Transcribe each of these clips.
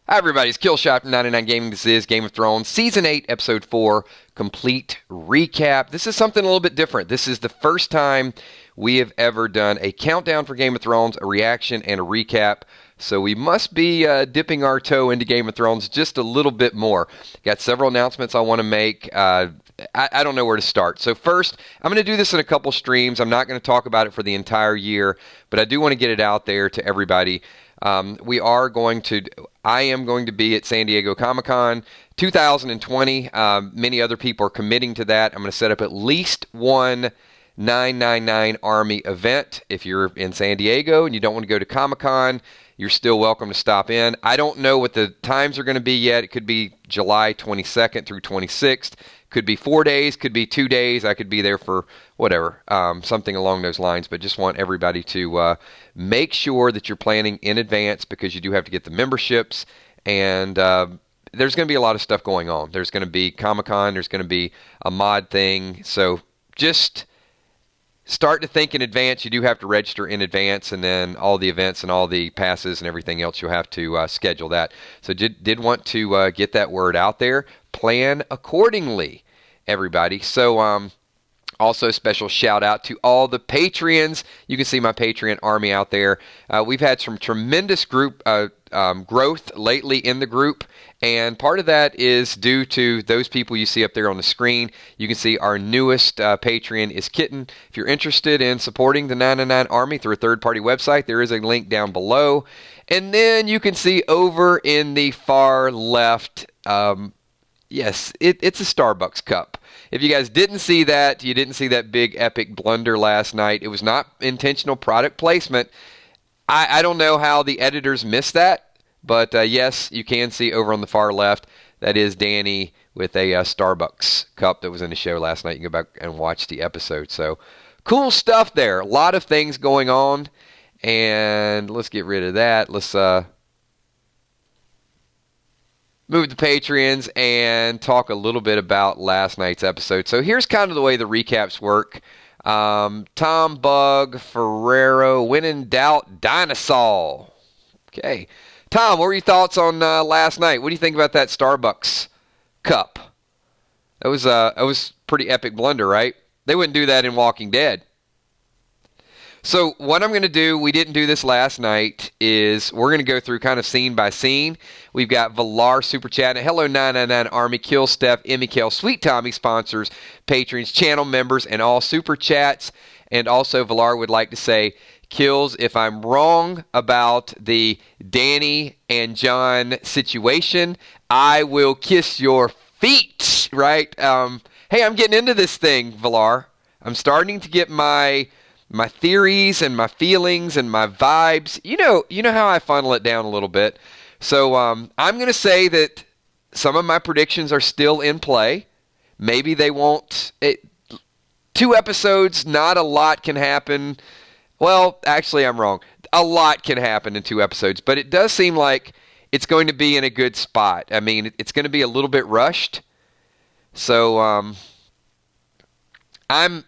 Hi, everybody. It's Killshot from 99 Gaming. This is Game of Thrones, Season 8, Episode 4, complete recap. This is something a little bit different. This is the first time we have ever done a countdown for Game of Thrones, a reaction, and a recap. So we must be dipping our toe into Game of Thrones just a little bit more. Got several announcements I want to make. I don't know where to start. So first, I'm going to do this in a couple streams. I'm not going to talk about it for the entire year, but I do want to get it out there to everybody. I am going to be at San Diego Comic-Con 2020. Many other people are committing to that. I'm going to set up at least one 999 Army event. If you're in San Diego and you don't want to go to Comic-Con, you're still welcome to stop in. I don't know what the times are going to be yet. It could be July 22nd through 26th. Could be 4 days, could be 2 days. I could be there for whatever, something along those lines. But just want everybody to make sure that you're planning in advance, because you do have to get the memberships. And there's going to be a lot of stuff going on. There's going to be Comic-Con. There's going to be a mod thing. So just start to think in advance. You do have to register in advance, and then all the events and all the passes and everything else, you'll have to schedule that. So did want to get that word out there. Plan accordingly, everybody. So also special shout out to all the Patreons. You can see my Patreon army out there. We've had some tremendous growth lately in the group, and part of that is due to those people you see up there on the screen. You can see our newest Patreon is Kitten. If you're interested in supporting the 999 Army through a third-party website, there is a link down below. And then you can see over in the far left, yes, it's a Starbucks cup. If you guys didn't see that, you didn't see that big epic blunder last night. It was not intentional product placement. I don't know how the editors missed that, but yes, you can see over on the far left, that is Danny with a Starbucks cup that was in the show last night. You can go back and watch the episode. So cool stuff there. A lot of things going on, and let's get rid of that. Let's move to Patreons and talk a little bit about last night's episode. So here's kind of the way the recaps work. Tom Bug, Ferrero, when in doubt, Dinosaur. Okay. Tom, what were your thoughts on last night? What do you think about that Starbucks cup? That was pretty epic blunder, right? They wouldn't do that in Walking Dead. So what I'm going to do, we didn't do this last night, is we're going to go through kind of scene by scene. We've got Valar Super Chat. Hello, 999 Army, Kill Steph, Emmy Kale, Sweet Tommy sponsors, patrons, channel members, and all Super Chats. And also, Valar would like to say, Kills, if I'm wrong about the Danny and John situation, I will kiss your feet, right? Hey, I'm getting into this thing, Valar. I'm starting to get my theories and my feelings and my vibes. You know how I funnel it down a little bit. So I'm going to say that some of my predictions are still in play. Maybe they won't. 2 episodes, not a lot can happen. Well, actually, I'm wrong. A lot can happen in 2 episodes, but it does seem like it's going to be in a good spot. I mean, it's going to be a little bit rushed. So I'm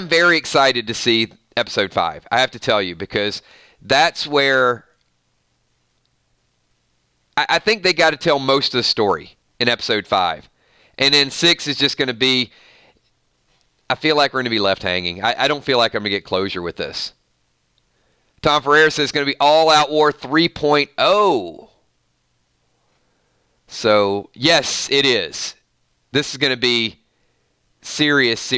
very excited to see episode 5. I have to tell you, because that's where I think they got to tell most of the story in episode 5. And then 6 is just going to be, I feel like we're going to be left hanging. I don't feel like I'm going to get closure with this. Tom Ferreira says it's going to be All Out War 3.0. So, yes, it is. This is going to be serious.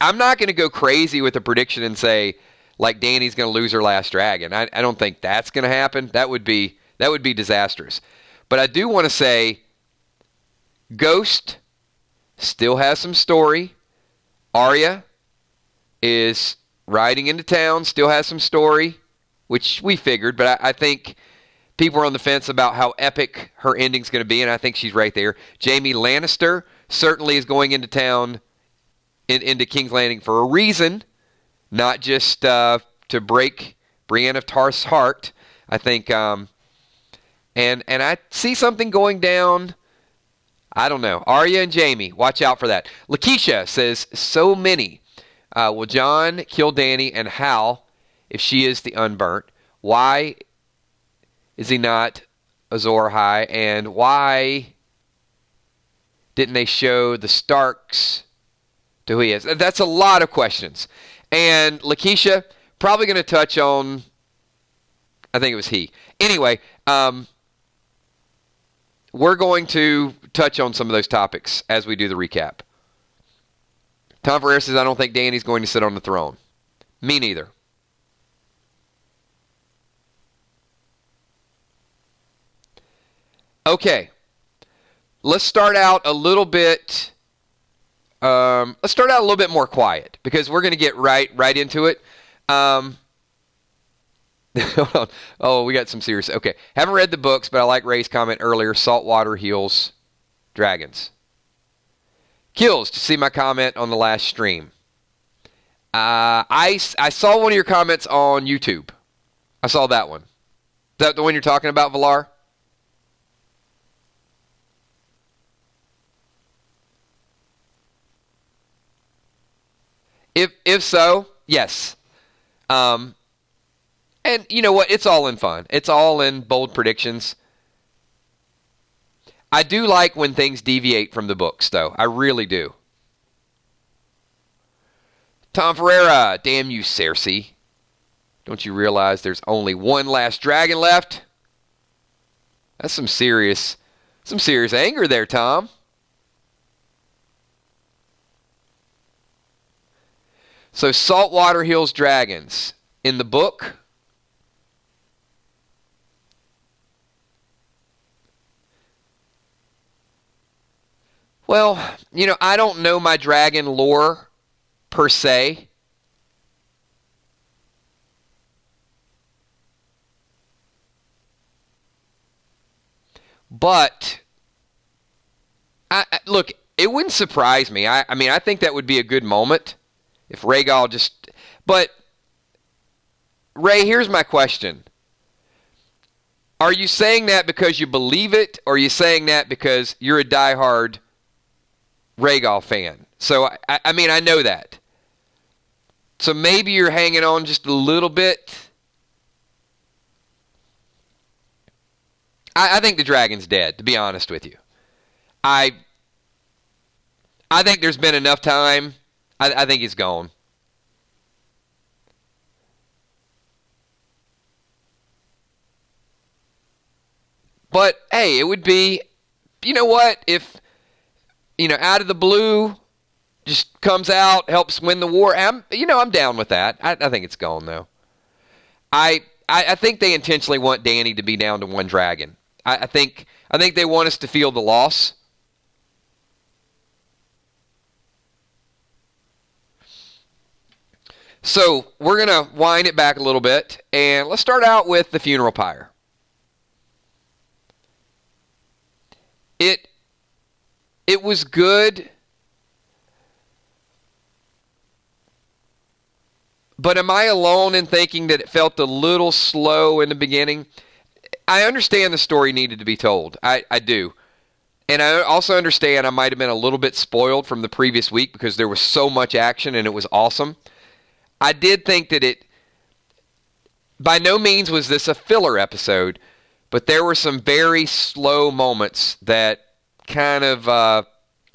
I'm not going to go crazy with a prediction and say, like, Dany's going to lose her last dragon. I don't think that's going to happen. That would be disastrous. But I do want to say, Ghost still has some story. Arya is riding into town, still has some story, which we figured, but I think people are on the fence about how epic her ending's going to be, and I think she's right there. Jaime Lannister certainly is going into town, into King's Landing for a reason, not just to break Brienne of Tarth's heart. I think, and I see something going down. I don't know. Arya and Jaime, watch out for that. Lakeisha says, so many. Will Jon kill Dany, and how, if she is the unburnt? Why is he not Azor Ahai, and why didn't they show the Starks to who he is? That's a lot of questions. And Lakeisha, probably going to touch on, I think it was he. Anyway, we're going to touch on some of those topics as we do the recap. Tom Ferrer says, I don't think Dany's going to sit on the throne. Me neither. Okay. Let's start out a little bit. Let's start out a little bit more quiet because we're going to get right into it. Oh, we got some serious. Okay, haven't read the books, but I like Ray's comment earlier. Saltwater heals dragons. Kills to see my comment on the last stream. I saw one of your comments on YouTube. I saw that one. Is that the one you're talking about, Valar? If so, yes. And you know what? It's all in fun. It's all in bold predictions. I do like when things deviate from the books, though. I really do. Tom Ferreira, damn you, Cersei. Don't you realize there's only one last dragon left? That's some serious anger there, Tom. So saltwater heals dragons. In the book, well, I don't know my dragon lore per se. But look, it wouldn't surprise me. I mean, I think that would be a good moment if Rhaegal just... But, Ray, here's my question. Are you saying that because you believe it, or are you saying that because you're a diehard Rhaegal fan? So, I mean, I know that. So maybe you're hanging on just a little bit. I think the dragon's dead, to be honest with you. I think there's been enough time. I think he's gone. But, hey, it would be, you know what, if, out of the blue, just comes out, helps win the war, I'm down with that. I think it's gone, though. I think they intentionally want Dany to be down to one dragon. I think they want us to feel the loss. So we're going to wind it back a little bit, and let's start out with the funeral pyre. It was good, but am I alone in thinking that it felt a little slow in the beginning? I understand the story needed to be told. I do. And I also understand I might have been a little bit spoiled from the previous week because there was so much action and it was awesome. I did think that by no means was this a filler episode, but there were some very slow moments that kind of,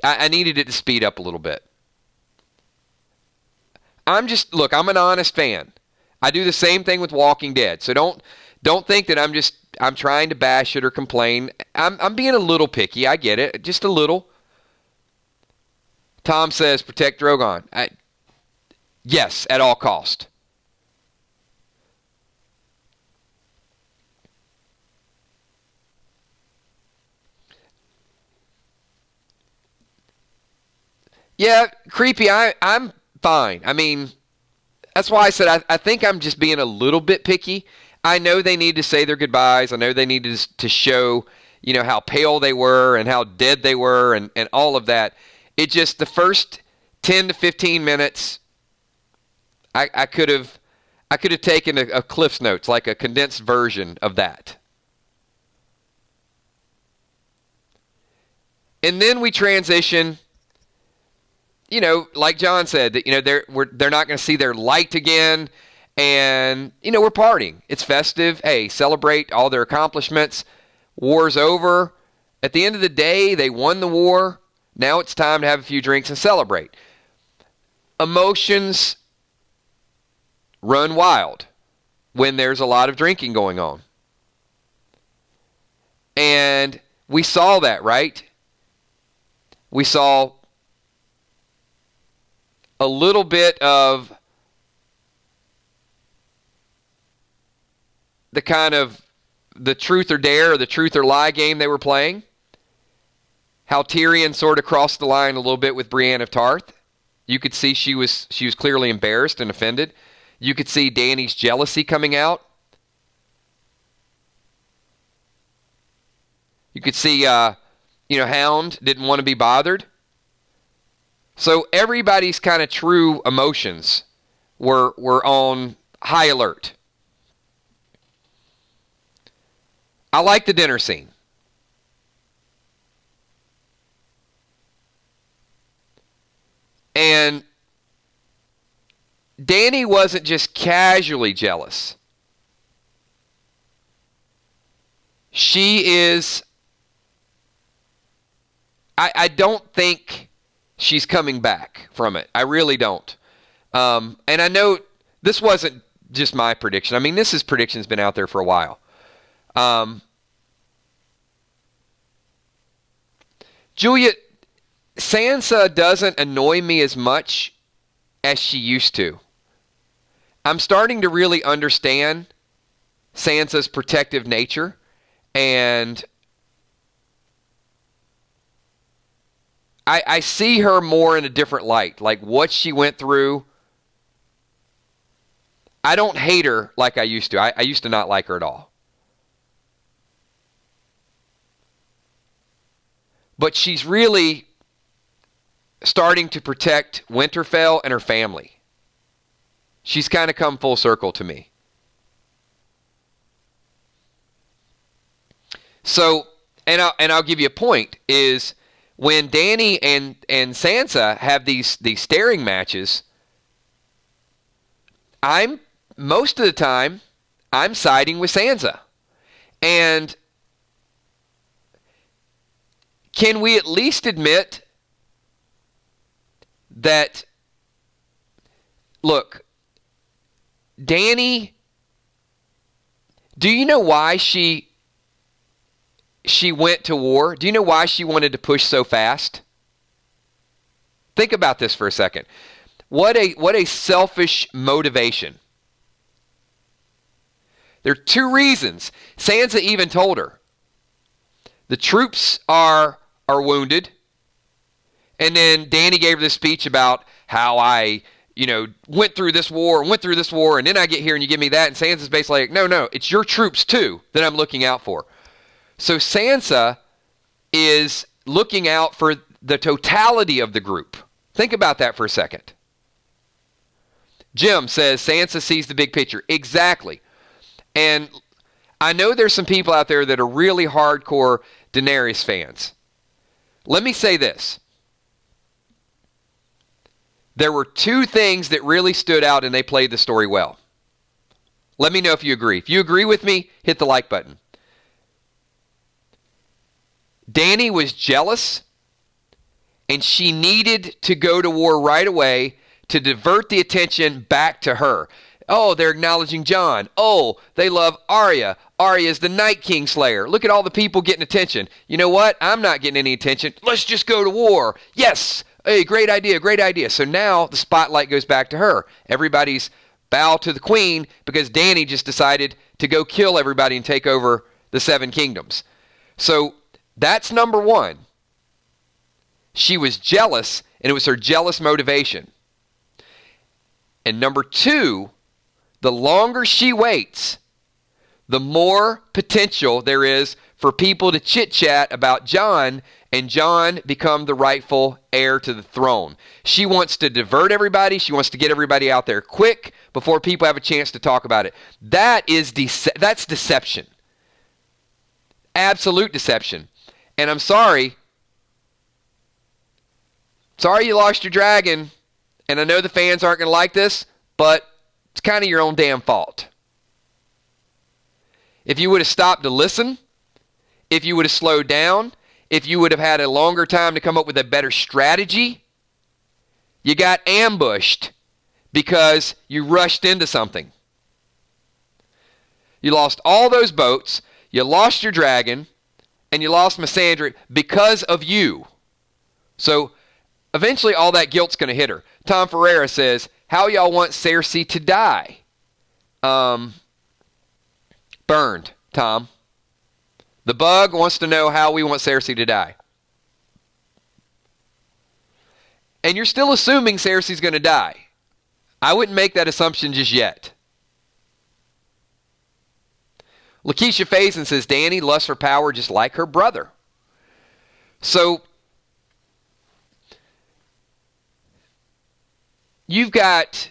I needed it to speed up a little bit. I'm an honest fan. I do the same thing with Walking Dead. So don't think that I'm trying to bash it or complain. I'm being a little picky. I get it. Just a little. Tom says, protect Drogon. Yes, at all cost. Yeah, creepy. I'm fine. I mean, that's why I said I think I'm just being a little bit picky. I know they need to say their goodbyes. I know they needed to show, how pale they were and how dead they were and all of that. It just, the first 10 to 15 minutes, I could have taken a Cliff's Notes, like a condensed version of that. And then we transition, like John said, that they're not going to see their light again, and we're partying. It's festive. Hey, celebrate all their accomplishments. War's over. At the end of the day, they won the war. Now it's time to have a few drinks and celebrate. Emotions run wild when there's a lot of drinking going on. And we saw that, right? We saw a little bit of the kind of the truth or dare or the truth or lie game they were playing. How Tyrion sort of crossed the line a little bit with Brienne of Tarth. You could see she was clearly embarrassed and offended. You could see Dany's jealousy coming out. You could see, Hound didn't want to be bothered. So everybody's kind of true emotions were on high alert. I like the dinner scene. And Dany wasn't just casually jealous. She is... I don't think she's coming back from it. I really don't. And I know this wasn't just my prediction. I mean, this prediction's been out there for a while. Julia, Sansa doesn't annoy me as much as she used to. I'm starting to really understand Sansa's protective nature, and I see her more in a different light, like what she went through. I don't hate her like I used to. I used to not like her at all. But she's really starting to protect Winterfell and her family. She's kind of come full circle to me. So, and I'll give you a point, is when Dany and Sansa have these staring matches, most of the time I'm siding with Sansa. And can we at least admit that, look, Dany, do you know why she went to war? Do you know why she wanted to push so fast? Think about this for a second. What a selfish motivation. There are two reasons. Sansa even told her. The troops are wounded. And then Dany gave her this speech about how I, went through this war, and then I get here and you give me that. And Sansa's basically like, no, it's your troops too that I'm looking out for. So Sansa is looking out for the totality of the group. Think about that for a second. Jim says Sansa sees the big picture. Exactly. And I know there's some people out there that are really hardcore Daenerys fans. Let me say this. There were two things that really stood out and they played the story well. Let me know if you agree. If you agree with me, hit the like button. Dany was jealous, and she needed to go to war right away to divert the attention back to her. Oh, they're acknowledging Jon. Oh, they love Arya. Arya's the Night King Slayer. Look at all the people getting attention. You know what? I'm not getting any attention. Let's just go to war. Yes. Hey, great idea, great idea. So now the spotlight goes back to her. Everybody's bow to the queen because Dany just decided to go kill everybody and take over the Seven Kingdoms. So that's number one. She was jealous, and it was her jealous motivation. And number two, the longer she waits, the more potential there is for people to chit-chat about Jon, and Jon become the rightful heir to the throne. She wants to divert everybody. She wants to get everybody out there quick before people have a chance to talk about it. That's deception. Absolute deception. And I'm sorry. Sorry you lost your dragon. And I know the fans aren't going to like this, but it's kind of your own damn fault. If you would have stopped to listen, if you would have slowed down, if you would have had a longer time to come up with a better strategy, you got ambushed because you rushed into something. You lost all those boats, you lost your dragon, and you lost Missandei because of you. So eventually all that guilt's going to hit her. Tom Ferreira says, how y'all want Cersei to die? Burned, Tom. The bug wants to know how we want Cersei to die. And you're still assuming Cersei's going to die. I wouldn't make that assumption just yet. Lakeisha Faison says, Dany lusts for power just like her brother. So, you've got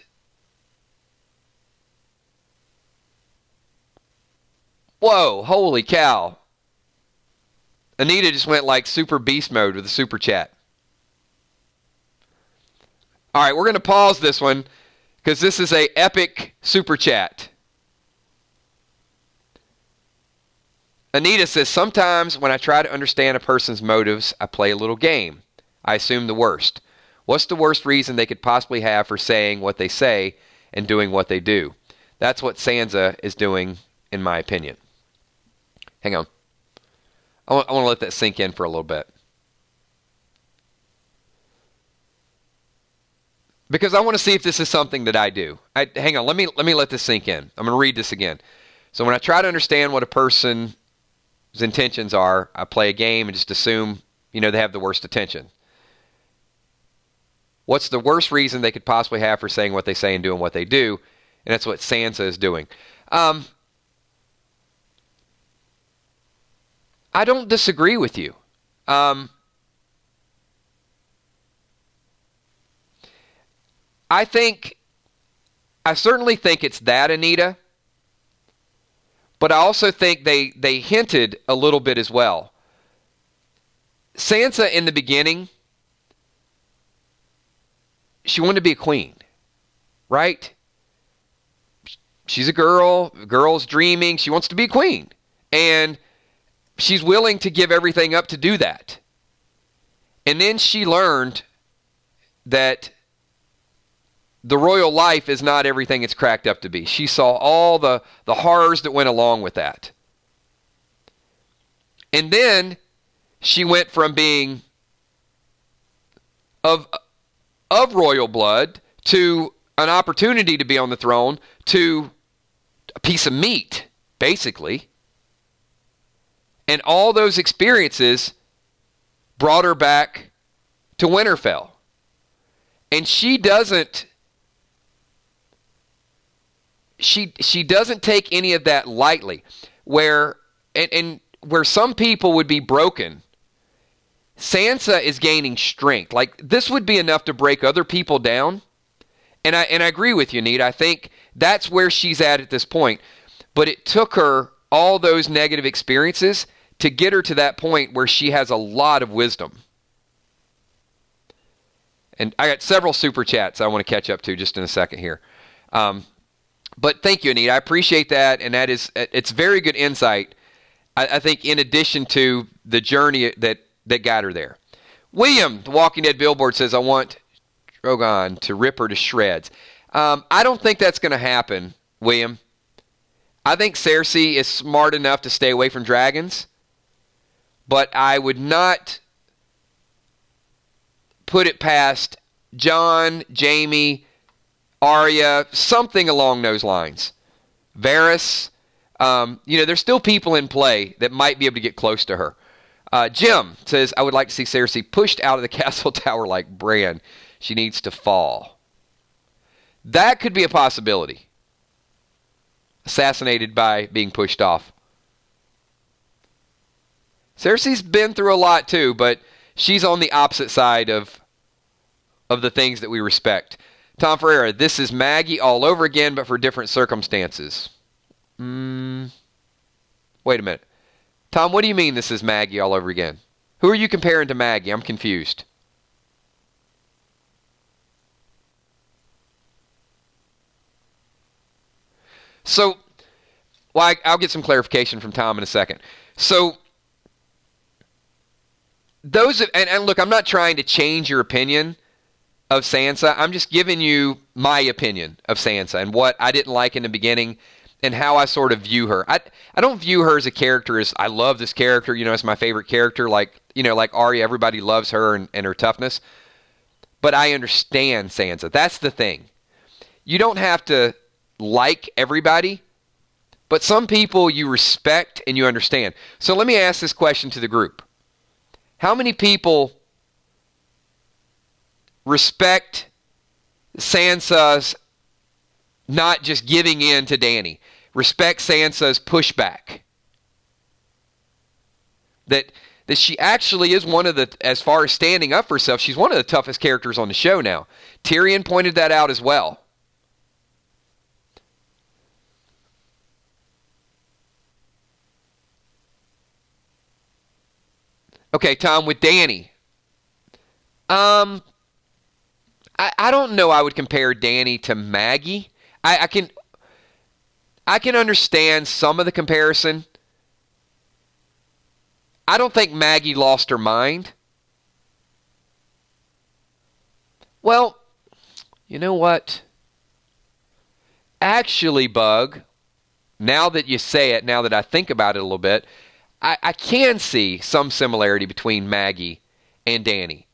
whoa, holy cow. Anita just went like super beast mode with the super chat. All right, we're going to pause this one because this is a epic super chat. Anita says, sometimes when I try to understand a person's motives, I play a little game. I assume the worst. What's the worst reason they could possibly have for saying what they say and doing what they do? That's what Sansa is doing, in my opinion. Hang on. I want to let that sink in for a little bit. Because I want to see if this is something that I do. Hang on, let me let this sink in. I'm going to read this again. So when I try to understand what a person's intentions are, I play a game and just assume, they have the worst intention. What's the worst reason they could possibly have for saying what they say and doing what they do? And that's what Sansa is doing. I don't disagree with you. I certainly think it's that, Anita. But I also think they hinted a little bit as well. Sansa in the beginning, she wanted to be a queen, right? She's a girl's dreaming, she wants to be a queen. And she's willing to give everything up to do that. And then she learned that the royal life is not everything it's cracked up to be. She saw all the horrors that went along with that. And then she went from being of royal blood to an opportunity to be on the throne to a piece of meat, basically. And all those experiences brought her back to Winterfell. And she doesn't take any of that lightly. Where some people would be broken, Sansa is gaining strength. Like, this would be enough to break other people down. And I agree with you, Nate. I think that's where she's at this point. But it took her all those negative experiences to get her to that point where she has a lot of wisdom. And I got several super chats I want to catch up to just in a second here. But thank you, Anita. I appreciate that, and it's very good insight, I think, in addition to the journey that got her there. William, the Walking Dead billboard, says, I want Drogon to rip her to shreds. I don't think that's going to happen, William. I think Cersei is smart enough to stay away from dragons, but I would not put it past Jon, Jaime, Arya, something along those lines. Varys, there's still people in play that might be able to get close to her. Jim says, I would like to see Cersei pushed out of the castle tower like Bran. She needs to fall. That could be a possibility. Assassinated by being pushed off. Cersei's been through a lot too, but she's on the opposite side of the things that we respect. Tom Ferreira, this is Maggie all over again, but for different circumstances. Wait a minute. Tom, what do you mean this is Maggie all over again? Who are you comparing to Maggie? I'm confused. So, I'll get some clarification from Tom in a second. So, and look, I'm not trying to change your opinion of Sansa. I'm just giving you my opinion of Sansa and what I didn't like in the beginning and how I sort of view her. I don't view her as a character as I love this character, it's my favorite character, like Arya, everybody loves her and her toughness. But I understand Sansa. That's the thing. You don't have to like everybody, but some people you respect and you understand. So let me ask this question to the group. How many people respect Sansa's not just giving in to Dany? Respect Sansa's pushback? That she actually is one of the, as far as standing up for herself, she's one of the toughest characters on the show now. Tyrion pointed that out as well. Okay, Tom, with Dany. I don't know I would compare Dany to Maggie. I can understand some of the comparison. I don't think Maggie lost her mind. Well, you know what? Actually, Bug, now that you say it, now that I think about it a little bit, I can see some similarity between Maggie and Dany.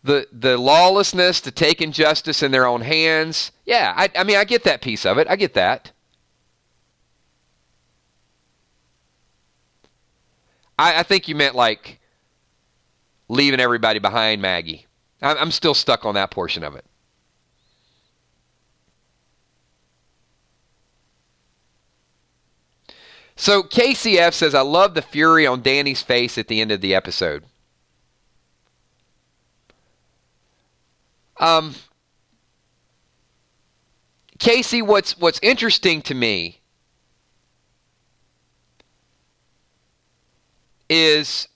The lawlessness, to taking justice in their own hands. Yeah, I mean, I get that piece of it. I get that. I think you meant like leaving everybody behind Maggie. I'm still stuck on that portion of it. So KCF says, I love the fury on Dany's face at the end of the episode. Casey, what's interesting to me is,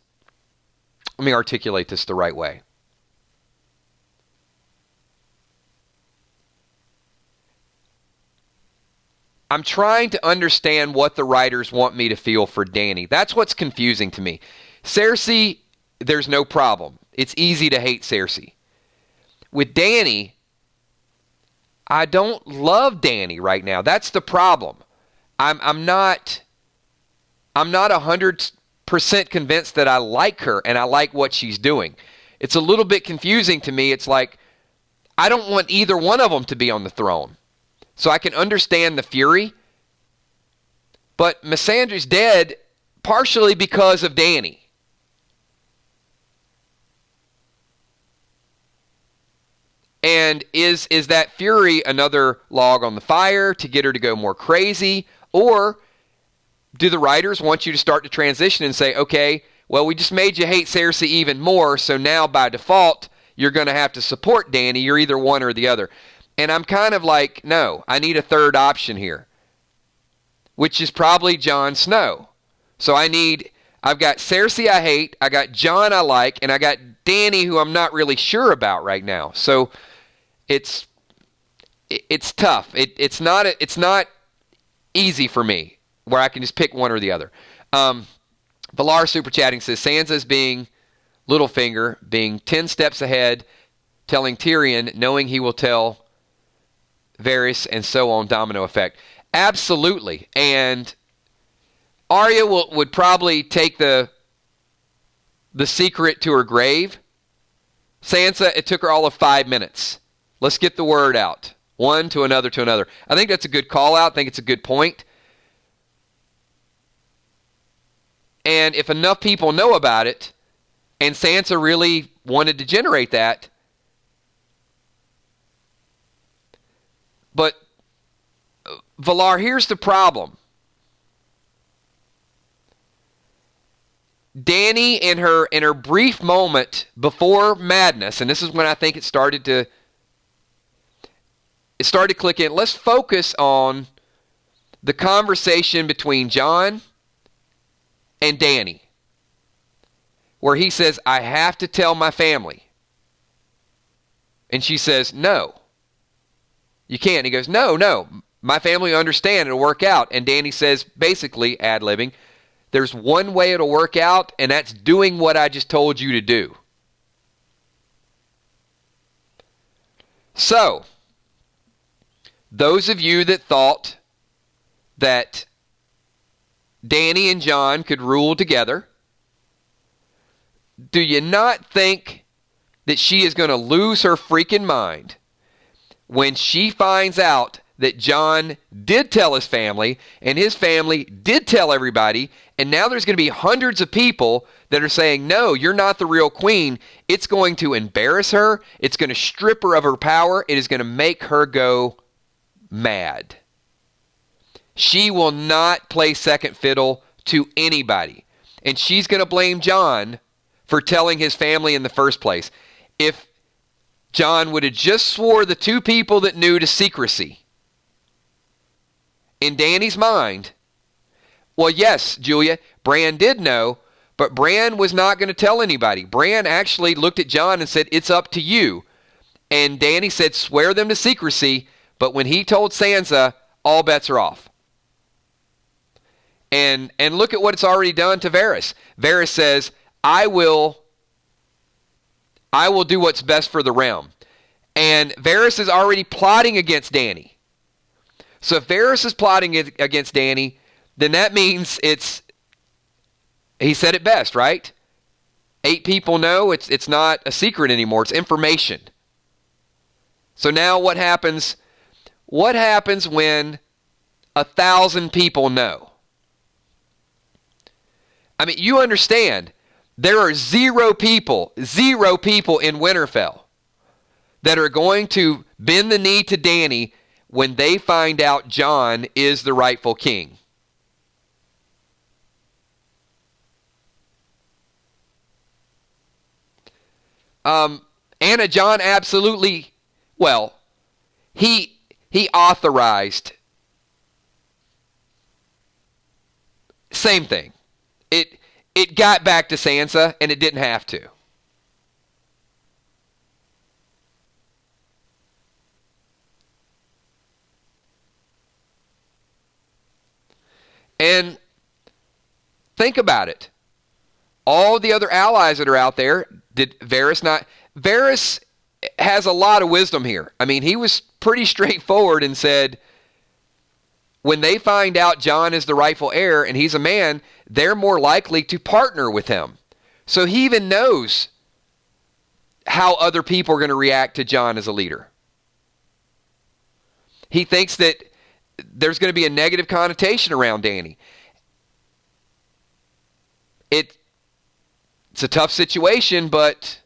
let me articulate this the right way. I'm trying to understand what the writers want me to feel for Dany. That's what's confusing to me. Cersei, there's no problem. It's easy to hate Cersei. With Dany, I don't love Dany right now. That's the problem. I'm not 100% convinced that I like her and I like what she's doing. It's a little bit confusing to me. It's like I don't want either one of them to be on the throne. So I can understand the fury. But Missandre's dead partially because of Dany. And is that fury another log on the fire to get her to go more crazy? Or do the writers want you to start to transition and say, okay, well, we just made you hate Cersei even more, so now by default, you're going to have to support Dany. You're either one or the other. And I'm kind of like, no, I need a third option here, which is probably Jon Snow. So I've got Cersei I hate, I got Jon I like, and I got Dany who I'm not really sure about right now. So it's tough. It's not easy for me where I can just pick one or the other. Valar super chatting says Sansa's being Littlefinger, being 10 steps ahead, telling Tyrion, knowing he will tell Varys, and so on, domino effect. Absolutely. And Arya would probably take the secret to her grave. Sansa, it took her all of 5 minutes. Let's get the word out. One to another to another. I think that's a good call out. I think it's a good point. And if enough people know about it, and Sansa really wanted to generate that, but Valar, here's the problem. Dany, in her brief moment before madness, and this is when I think it started to click in. Let's focus on the conversation between Jon and Dany, where he says, I have to tell my family. And she says, no. You can't. He goes, no, my family will understand. It'll work out. And Dany says, basically, ad-libbing, There's one way it'll work out, and that's doing what I just told you to do. So, those of you that thought that Dany and Jon could rule together, do you not think that she is going to lose her freaking mind when she finds out that Jon did tell his family, and his family did tell everybody, and now there's going to be hundreds of people that are saying, no, you're not the real queen. It's going to embarrass her. It's going to strip her of her power. It is going to make her go mad. She will not play second fiddle to anybody. And she's going to blame Jon for telling his family in the first place. If Jon would have just swore the two people that knew to secrecy, in Dany's mind, well, yes, Julia, Bran did know, but Bran was not going to tell anybody. Bran actually looked at Jon and said, it's up to you. And Dany said, swear them to secrecy, but when he told Sansa, all bets are off. And look at what it's already done to Varys. Varys says, I will do what's best for the realm. And Varys is already plotting against Dany. So if Varys is plotting against Dany, then that means he said it best, right? 8 people know. It's not a secret anymore. It's information. So now what happens? What happens when 1,000 people know? I mean, you understand, there are zero people in Winterfell that are going to bend the knee to Dany when they find out Jon is the rightful king. Anna, Jon absolutely, well, he authorized, same thing. It got back to Sansa, and it didn't have to. And think about it. All the other allies that are out there, did Varys not? Varys has a lot of wisdom here. I mean, he was pretty straightforward and said, when they find out Jon is the rightful heir and he's a man, they're more likely to partner with him. So he even knows how other people are going to react to Jon as a leader. He thinks that there's going to be a negative connotation around Dany. It's a tough situation, but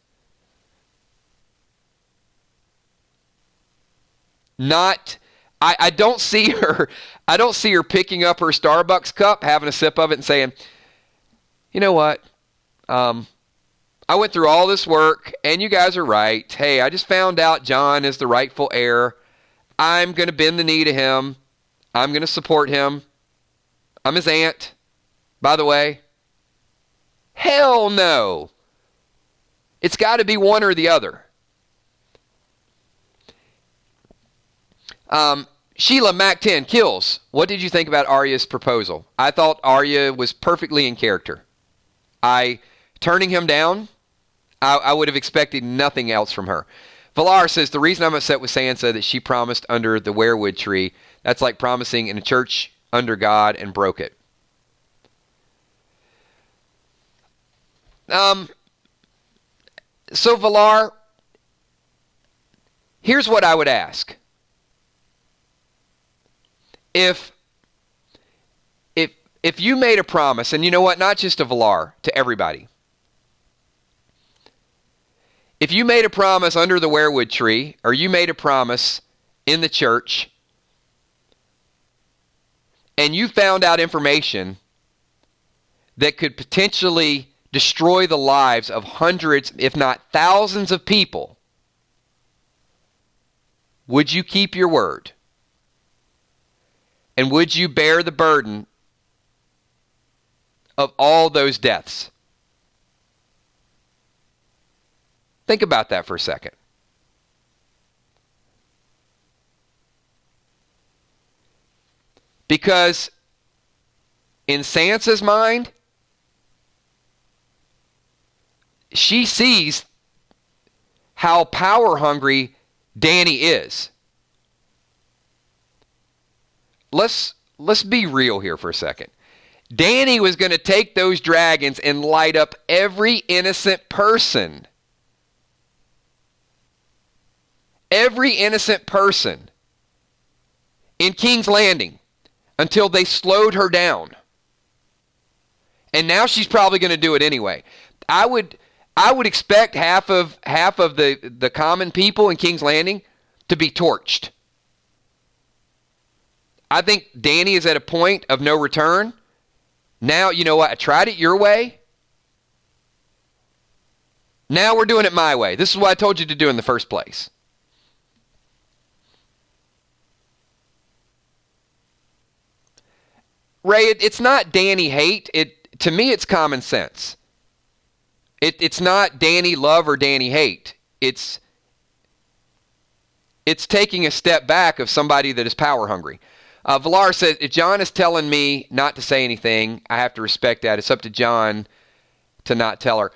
not. I don't see her. I don't see her picking up her Starbucks cup, having a sip of it, and saying, "You know what? I went through all this work, and you guys are right. Hey, I just found out Jon is the rightful heir. I'm going to bend the knee to him. I'm going to support him. I'm his aunt, by the way." Hell no. It's got to be one or the other. Sheila Mac 10 kills. What did you think about Arya's proposal? I thought Arya was perfectly in character. Turning him down, I would have expected nothing else from her. Valar says, the reason I'm upset with Sansa that she promised under the weirwood tree, that's like promising in a church under God and broke it. So Valar, here's what I would ask. If you made a promise, and you know what, not just to Valar, to everybody. If you made a promise under the weirwood tree, or you made a promise in the church, and you found out information that could potentially destroy the lives of hundreds, if not thousands of people, would you keep your word? And would you bear the burden of all those deaths? Think about that for a second. Because In Sansa's mind, she sees how power hungry Dany is. Let's be real here for a second. Dany was going to take those dragons and light up every innocent person. Every innocent person in King's Landing until they slowed her down. And now she's probably going to do it anyway. I would expect half of the common people in King's Landing to be torched. I think Dany is at a point of no return. Now, you know what? I tried it your way. Now we're doing it my way. This is what I told you to do in the first place. Ray, it's not Dany hate. To me, it's common sense. It's not Dany love or Dany hate. It's taking a step back of somebody that is power hungry. Valar says, if Jon is telling me not to say anything, I have to respect that. It's up to Jon to not tell her.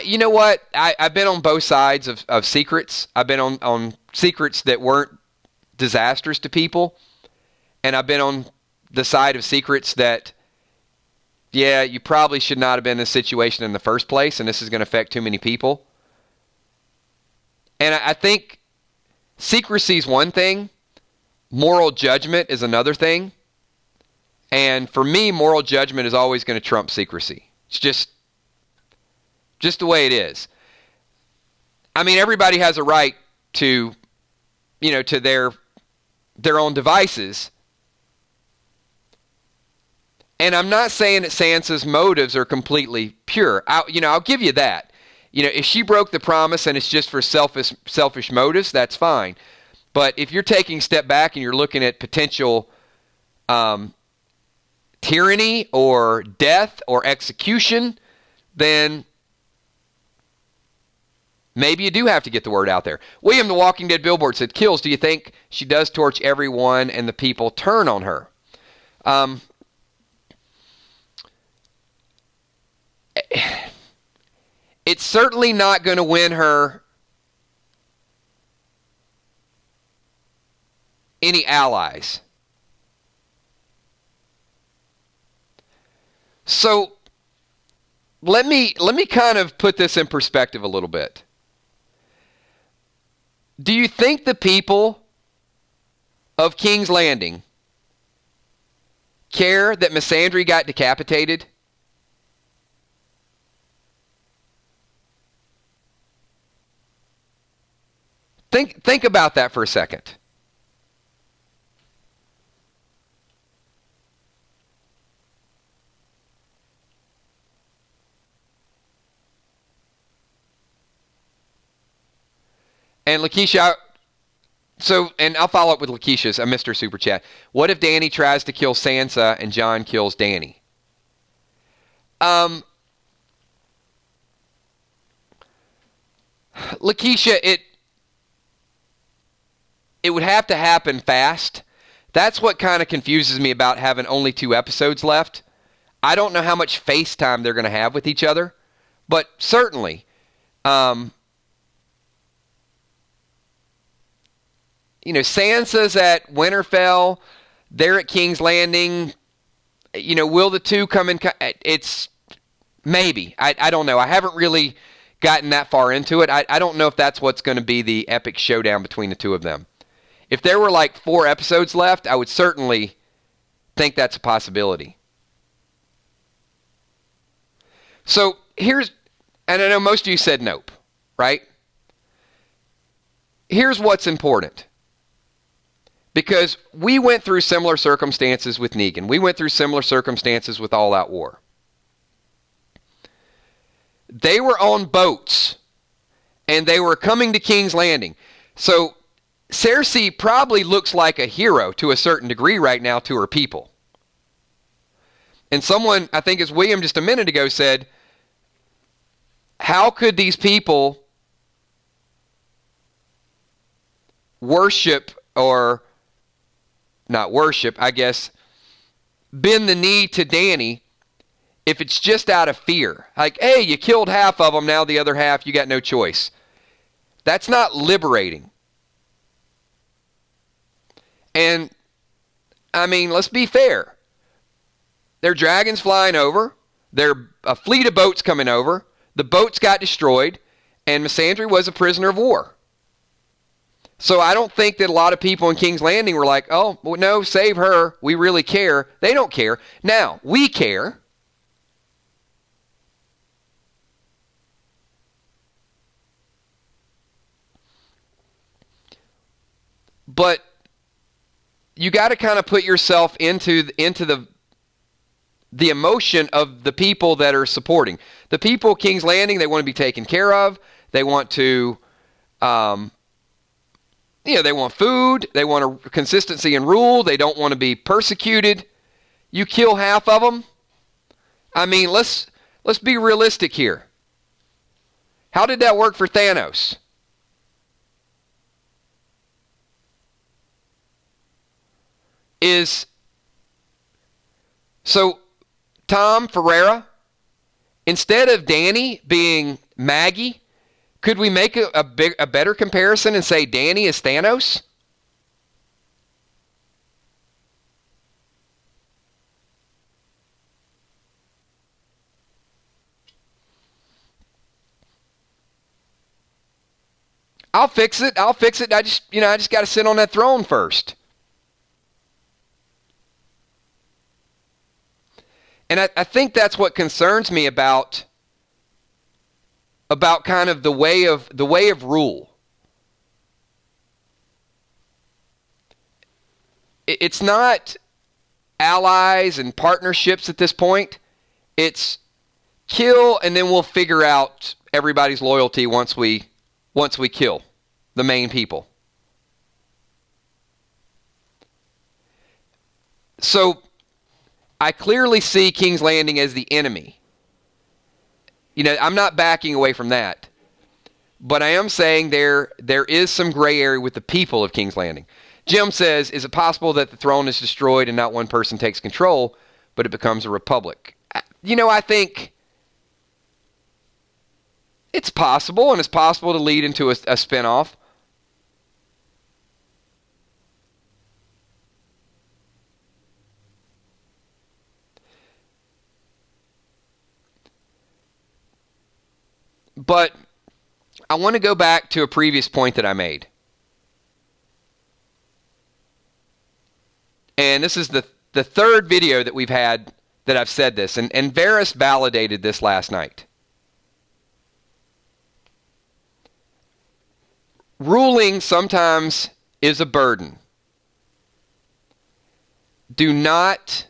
You know what? I've been on both sides of secrets. I've been on secrets that weren't disastrous to people. And I've been on the side of secrets that, yeah, you probably should not have been in this situation in the first place, and this is going to affect too many people. And I think secrecy is one thing. Moral judgment is another thing. And for me, moral judgment is always going to trump secrecy. It's just the way it is. I mean, everybody has a right to, to their own devices. And I'm not saying that Sansa's motives are completely pure. I'll give you that. If she broke the promise and it's just for selfish motives, that's fine. But if you're taking a step back and you're looking at potential tyranny or death or execution, then maybe you do have to get the word out there. William the Walking Dead Billboard said, Kills, do you think she does torch everyone and the people turn on her? It's certainly not going to win her any allies. So let me kind of put this in perspective a little bit. Do you think the people of King's Landing care that Missandei got decapitated? Think about that for a second. And Lakeisha, and I'll follow up with Lakeisha's, Mr. Super Chat. What if Dany tries to kill Sansa and Jon kills Dany? Lakeisha, it would have to happen fast. That's what kind of confuses me about having only 2 episodes left. I don't know how much FaceTime they're going to have with each other, but certainly, Sansa's at Winterfell. They're at King's Landing. Will the two come in? It's maybe. I don't know. I haven't really gotten that far into it. I don't know if that's what's going to be the epic showdown between the two of them. If there were like 4 episodes left, I would certainly think that's a possibility. So and I know most of you said nope, right? Here's what's important. Because we went through similar circumstances with Negan. We went through similar circumstances with All Out War. They were on boats, and they were coming to King's Landing. So Cersei probably looks like a hero to a certain degree right now to her people. And someone, I think as William just a minute ago said, how could these people worship, or not worship, I guess, bend the knee to Dany if it's just out of fear. Like, hey, you killed half of them, now the other half, you got no choice. That's not liberating. And, I mean, let's be fair. There are dragons flying over. There are a fleet of boats coming over. The boats got destroyed. And Missandei was a prisoner of war. So I don't think that a lot of people in King's Landing were like, oh, well, no, save her. We really care. They don't care. Now, we care. But you got to kind of put yourself into the emotion of the people that are supporting. The people of King's Landing, they want to be taken care of. They want to, they want food. They want a consistency in rule. They don't want to be persecuted. You kill half of them. I mean, let's be realistic here. How did that work for Thanos? So Tom Ferreira, instead of Dany being Maggie, could we make a better comparison and say Dany is Thanos? I'll fix it. I just got to sit on that throne first. And I think that's what concerns me about kind of the way of rule. It's not allies and partnerships at this point. It's kill and then we'll figure out everybody's loyalty once we kill the main people. So I clearly see King's Landing as the enemy. I'm not backing away from that. But I am saying there is some gray area with the people of King's Landing. Jim says, is it possible that the throne is destroyed and not one person takes control, but it becomes a republic? I think it's possible, and it's possible to lead into a spinoff. But I want to go back to a previous point that I made. And this is the third video that we've had that I've said this. And Varys validated this last night. Ruling sometimes is a burden. Do not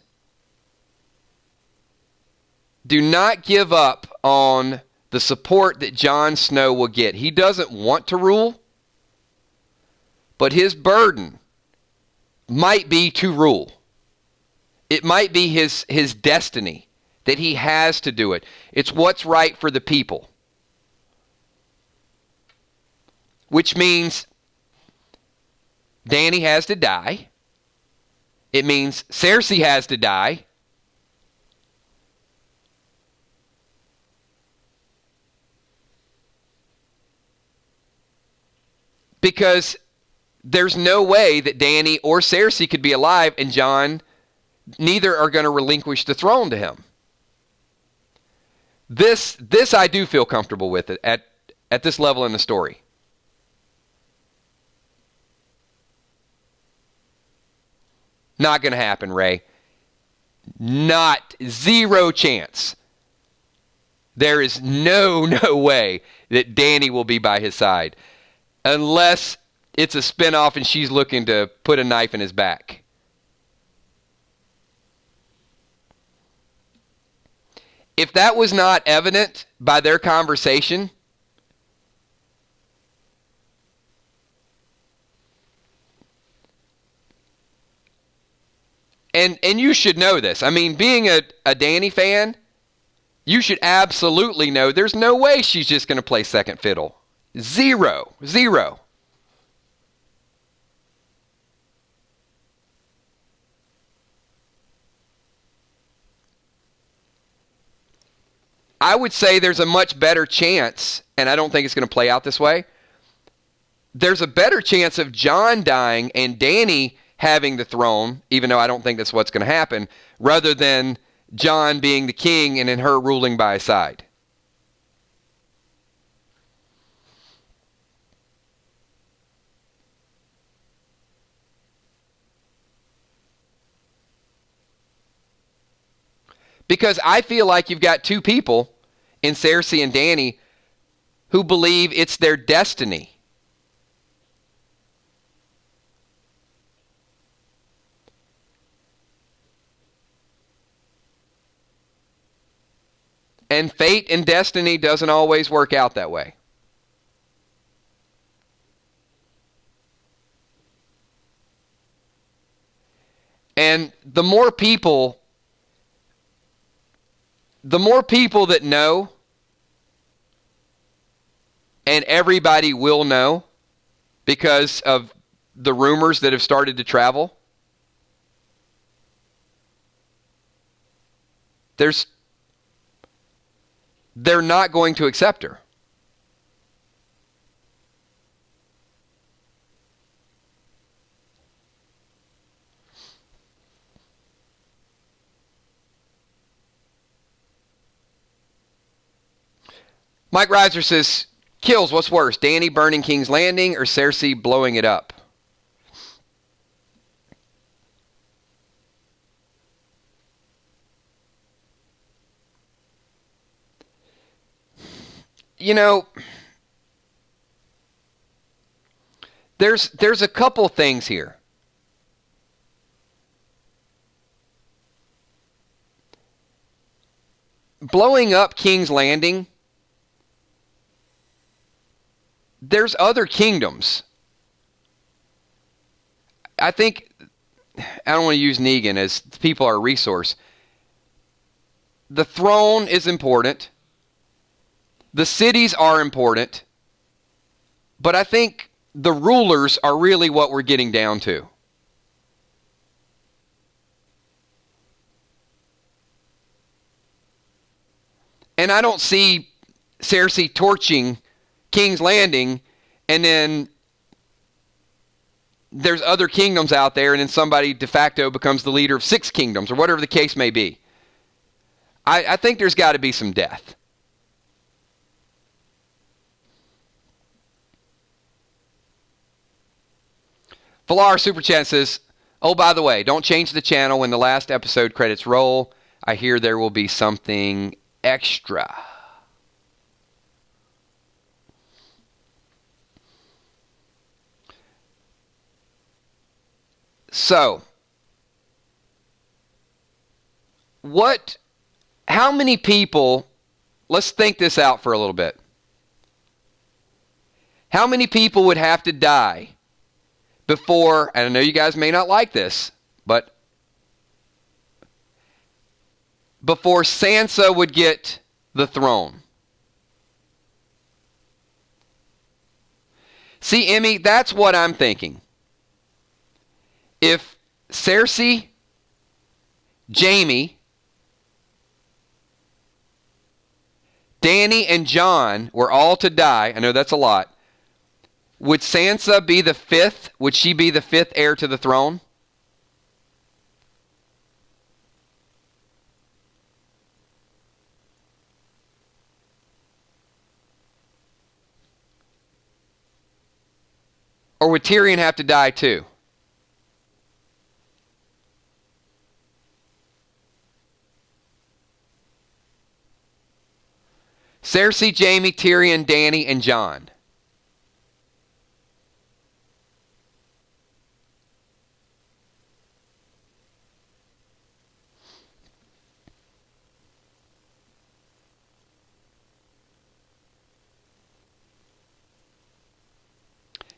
give up on the support that Jon Snow will get. He doesn't want to rule, but his burden might be to rule. It might be his destiny that he has to do it. It's what's right for the people. Which means Dany has to die. It means Cersei has to die. Because there's no way that Dany or Cersei could be alive and Jon, neither are going to relinquish the throne to him. This I do feel comfortable with it at this level in the story. Not going to happen, Ray. Not zero chance. There is no way that Dany will be by his side. Unless it's a spinoff and she's looking to put a knife in his back. If that was not evident by their conversation, and you should know this. I mean, being a Dany fan, you should absolutely know there's no way she's just going to play second fiddle. Zero. I would say there's a much better chance, and I don't think it's going to play out this way. There's a better chance of Jon dying and Dany having the throne, even though I don't think that's what's going to happen, rather than Jon being the king and then her ruling by his side. Because I feel like you've got two people in Cersei and Dany who believe it's their destiny. And fate and destiny doesn't always work out that way. And the more people that know, and everybody will know because of the rumors that have started to travel, they're not going to accept her. Mike Reiser says, Kills, what's worse, Dany burning King's Landing or Cersei blowing it up? You know, there's a couple things here. Blowing up King's Landing, there's other kingdoms. I think, I don't want to use Negan as people are a resource. The throne is important. The cities are important. But I think the rulers are really what we're getting down to. And I don't see Cersei torching King's Landing, and then there's other kingdoms out there, and then somebody de facto becomes the leader of 6 kingdoms, or whatever the case may be. I think there's got to be some death. Valar Super Chat says, oh, by the way, don't change the channel when the last episode credits roll. I hear there will be something extra. So, how many people, let's think this out for a little bit. How many people would have to die before, and I know you guys may not like this, but before Sansa would get the throne? See, Emmy, that's what I'm thinking. If Cersei, Jaime, Dany, and Jon were all to die, I know that's a lot, would Sansa be the 5th? Would she be the 5th heir to the throne? Or would Tyrion have to die too? Cersei, Jaime, Tyrion, Dany, and Jon.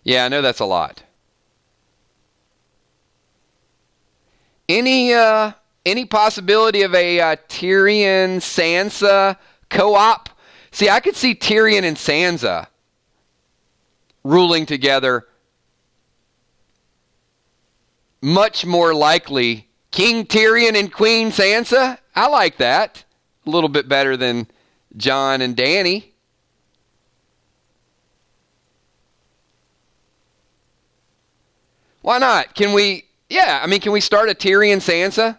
Yeah, I know that's a lot. Any possibility of a Tyrion Sansa co-op? See, I could see Tyrion and Sansa ruling together. Much more likely King Tyrion and Queen Sansa. I like that. A little bit better than John and Danny. Why not? Can we start a Tyrion Sansa?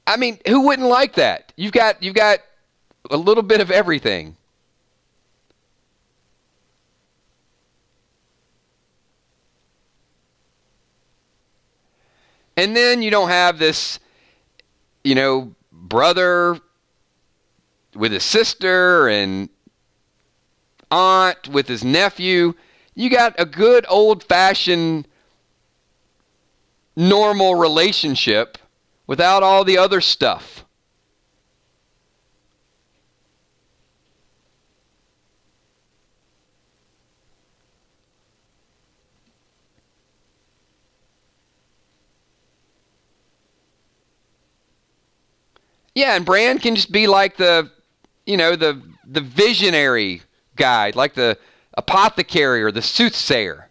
I mean, who wouldn't like that? You've got a little bit of everything. And then you don't have this, brother with his sister and aunt with his nephew. You got a good old-fashioned normal relationship without all the other stuff. Yeah, and Bran can just be like the visionary guy, like the apothecary or the soothsayer.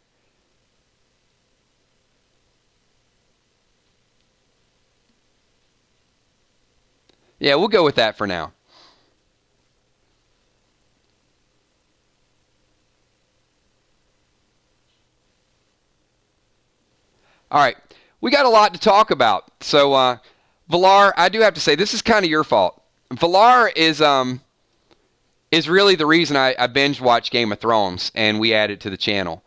Yeah, we'll go with that for now. All right, we got a lot to talk about. So, Valar, I do have to say, this is kind of your fault. Valar is really the reason I binge watched Game of Thrones and we added to the channel.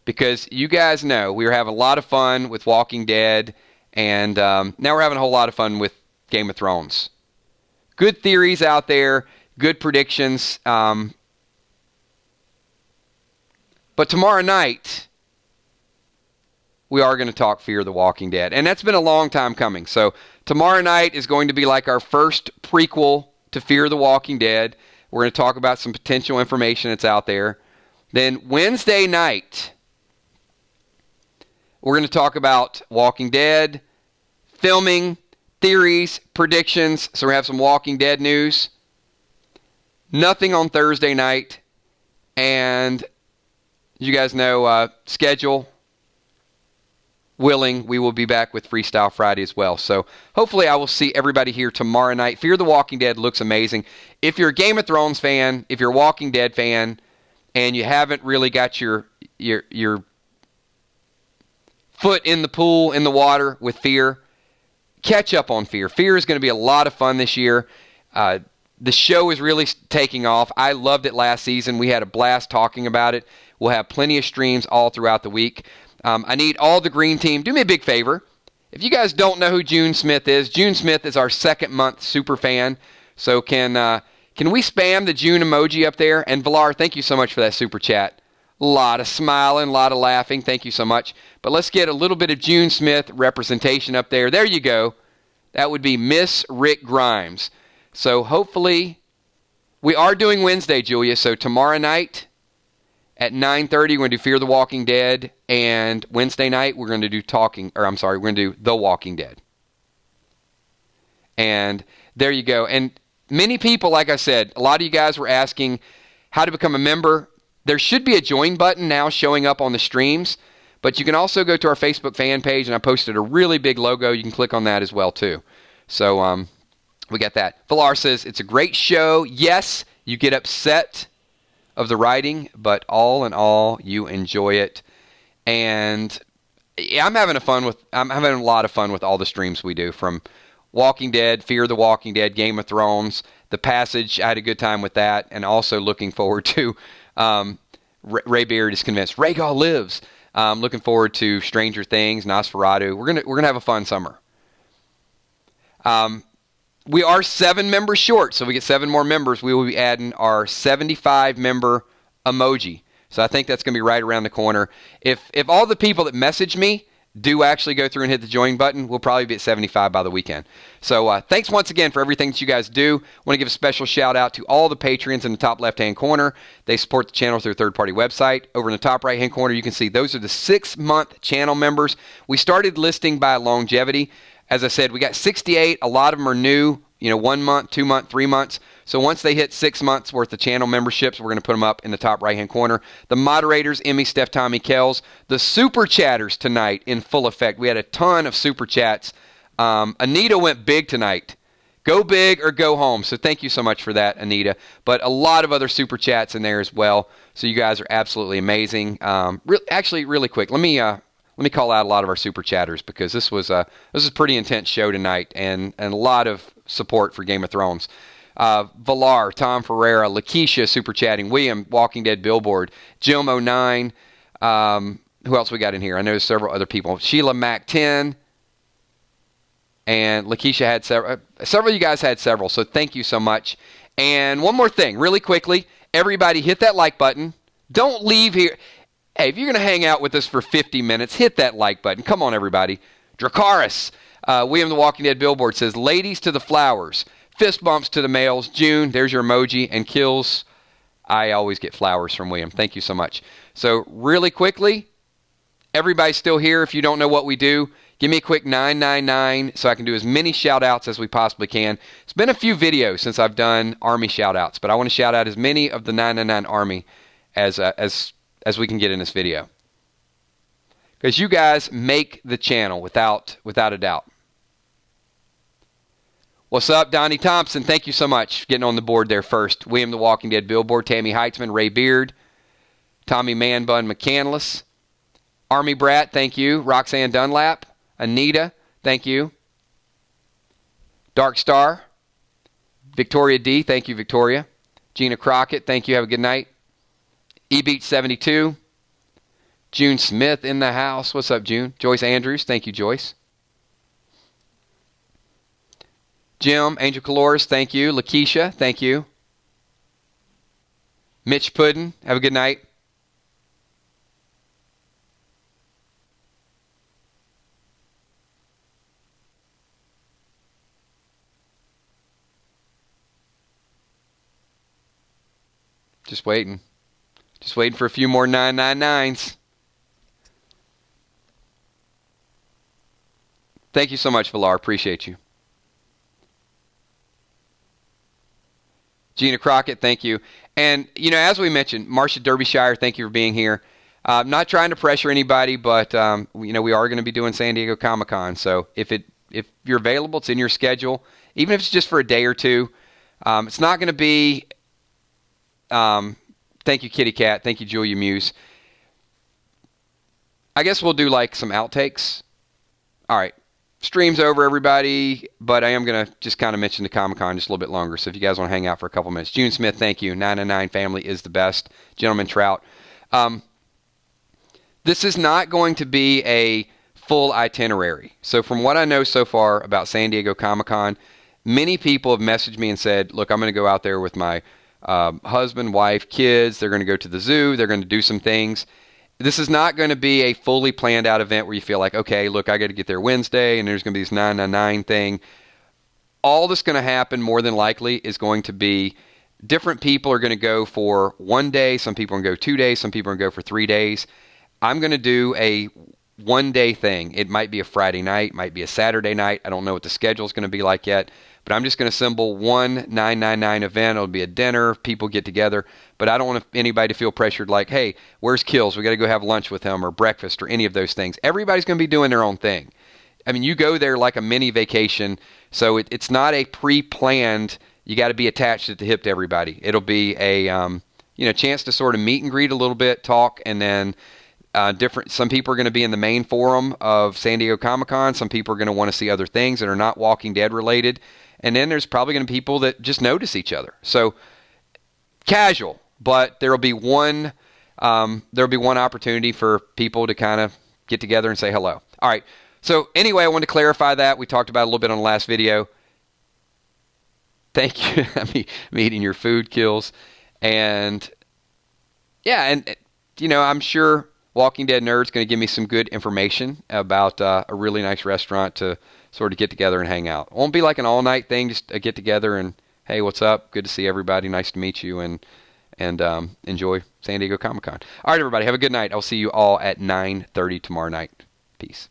Because you guys know we were having a lot of fun with Walking Dead, and now we're having a whole lot of fun with Game of Thrones. Good theories out there, good predictions. But tomorrow night, we are going to talk Fear the Walking Dead. And that's been a long time coming. So tomorrow night is going to be like our first prequel to Fear the Walking Dead. We're going to talk about some potential information that's out there. Then Wednesday night, we're going to talk about Walking Dead, filming, theories, predictions. So we have some Walking Dead news. Nothing on Thursday night. And you guys know, schedule willing, we will be back with Freestyle Friday as well. So hopefully I will see everybody here tomorrow night. Fear the Walking Dead looks amazing. If you're a Game of Thrones fan, if you're a Walking Dead fan, and you haven't really got your foot in the pool, in the water with Fear, catch up on Fear. Fear is going to be a lot of fun this year. The show is really taking off. I loved it last season. We had a blast talking about it. We'll have plenty of streams all throughout the week. I need all the green team. Do me a big favor. If you guys don't know who June Smith is our second month super fan. So can we spam the June emoji up there? And Valar, thank you so much for that super chat. A lot of smiling, a lot of laughing. Thank you so much. But let's get a little bit of June Smith representation up there. There you go. That would be Miss Rick Grimes. So hopefully, we are doing Wednesday, Julia. So tomorrow night at 9:30, we're going to do Fear the Walking Dead. And Wednesday night, we're going to do we're going to do The Walking Dead. And there you go. And many people, like I said, a lot of you guys were asking how to become a member. There should be a join button now showing up on the streams. But you can also go to our Facebook fan page, and I posted a really big logo. You can click on that as well, too. So, we got that. Valar says, it's a great show. Yes, you get upset of the writing, but all in all, you enjoy it. And I'm having a lot of fun with all the streams we do, from Walking Dead, Fear the Walking Dead, Game of Thrones, The Passage. I had a good time with that, and also looking forward to Ray Beard is convinced. Rhaegal lives. Looking forward to Stranger Things, Nosferatu. We're gonna have a fun summer. We are 7 members short, so we get 7 more members. We will be adding our 75 member emoji. So I think that's going to be right around the corner. If all the people that message me do actually go through and hit the join button, we'll probably be at 75 by the weekend. So thanks once again for everything that you guys do. I want to give a special shout out to all the patrons in the top left-hand corner. They support the channel through a third-party website. Over in the top right-hand corner, you can see those are the 6-month channel members. We started listing by longevity. As I said, we got 68. A lot of them are new, 1 month, 2 month, 3 months. So once they hit 6 months worth of channel memberships, we're going to put them up in the top right-hand corner. The moderators, Emmy, Steph, Tommy, Kells. The super chatters tonight in full effect. We had a ton of super chats Anita went big tonight. Go big or go home. So thank you so much for that, Anita. But a lot of other super chats in there as well. So you guys are absolutely amazing. Actually, really quick, let me call out a lot of our super chatters, because this was a pretty intense show tonight, and a lot of support for Game of Thrones. Valar, Tom Ferreira, Lakeisha super chatting, William, Walking Dead Billboard, Jim09. Who else we got in here? I know several other people. Sheila Mac 10. And Lakeisha had several. Several of you guys had several, so thank you so much. And one more thing, really quickly, everybody hit that like button. Don't leave here. Hey, if you're going to hang out with us for 50 minutes, hit that like button. Come on, everybody. Dracaris, William the Walking Dead Billboard says, ladies to the flowers, fist bumps to the males. June, there's your emoji, and kills. I always get flowers from William. Thank you so much. So really quickly, everybody's still here. If you don't know what we do, give me a quick 999 so I can do as many shout-outs as we possibly can. It's been a few videos since I've done Army shout-outs, but I want to shout out as many of the 999 Army as we can get in this video, because you guys make the channel without a doubt. What's up, Donnie Thompson? Thank you so much for getting on the board there first. William the Walking Dead Billboard, Tammy Heitzman, Ray Beard, Tommy Manbun McCandless, Army Brat, thank you. Roxanne Dunlap, Anita, thank you. Dark Star, Victoria D, thank you, Victoria. Gina Crockett, thank you, have a good night. eBeach72, June Smith in the house, what's up, June? Joyce Andrews, thank you, Joyce. Jim, Angel Calores, thank you. Lakeisha, thank you. Mitch Puddin, have a good night. Just waiting. Just waiting for a few more 999s. Thank you so much, Valar. Appreciate you. Gina Crockett, thank you. And, you know, as we mentioned, Marcia Derbyshire, thank you for being here. Not trying to pressure anybody, but, you know, we are going to be doing San Diego Comic-Con. So if you're available, it's in your schedule, even if it's just for a day or two. It's not going to be... thank you, Kitty Cat. Thank you, Julia Muse. I guess we'll do like some outtakes. All right. Stream's over, everybody, but I am going to just kind of mention the Comic-Con just a little bit longer. So if you guys want to hang out for a couple minutes. June Smith, thank you. 999 family is the best. Gentleman Trout. This is not going to be a full itinerary. So from what I know so far about San Diego Comic-Con, many people have messaged me and said, look, I'm going to go out there with my husband, wife, kids. They're going to go to the zoo. They're going to do some things. This is not going to be a fully planned out event where you feel like, okay, look, I got to get there Wednesday and there's going to be this 999 thing. All that's going to happen more than likely is going to be different people are going to go for 1 day. Some people are going to go 2 days. Some people are going to go for 3 days. I'm going to do a 1 day thing. It might be a Friday night, might be a Saturday night. I don't know what the schedule is going to be like yet. But I'm just going to assemble one 999 event. It'll be a dinner. People get together. But I don't want anybody to feel pressured like, hey, where's Kills? We got to go have lunch with him or breakfast or any of those things. Everybody's going to be doing their own thing. I mean, you go there like a mini vacation. So it's not a pre-planned, you got to be attached at the hip to everybody. It'll be a chance to sort of meet and greet a little bit, talk, and then some people are going to be in the main forum of San Diego Comic-Con. Some people are going to want to see other things that are not Walking Dead related. And then there's probably going to be people that just notice each other. So casual, but there'll be one opportunity for people to kind of get together and say hello. All right. So anyway, I wanted to clarify that. We talked about it a little bit on the last video. Thank you. I'm eating your food, Kills. And yeah, and I'm sure Walking Dead Nerd's going to give me some good information about a really nice restaurant to sort of get together and hang out. It won't be like an all-night thing, just a get-together and, hey, what's up? Good to see everybody. Nice to meet you, and enjoy San Diego Comic-Con. All right, everybody, have a good night. I'll see you all at 9:30 tomorrow night. Peace.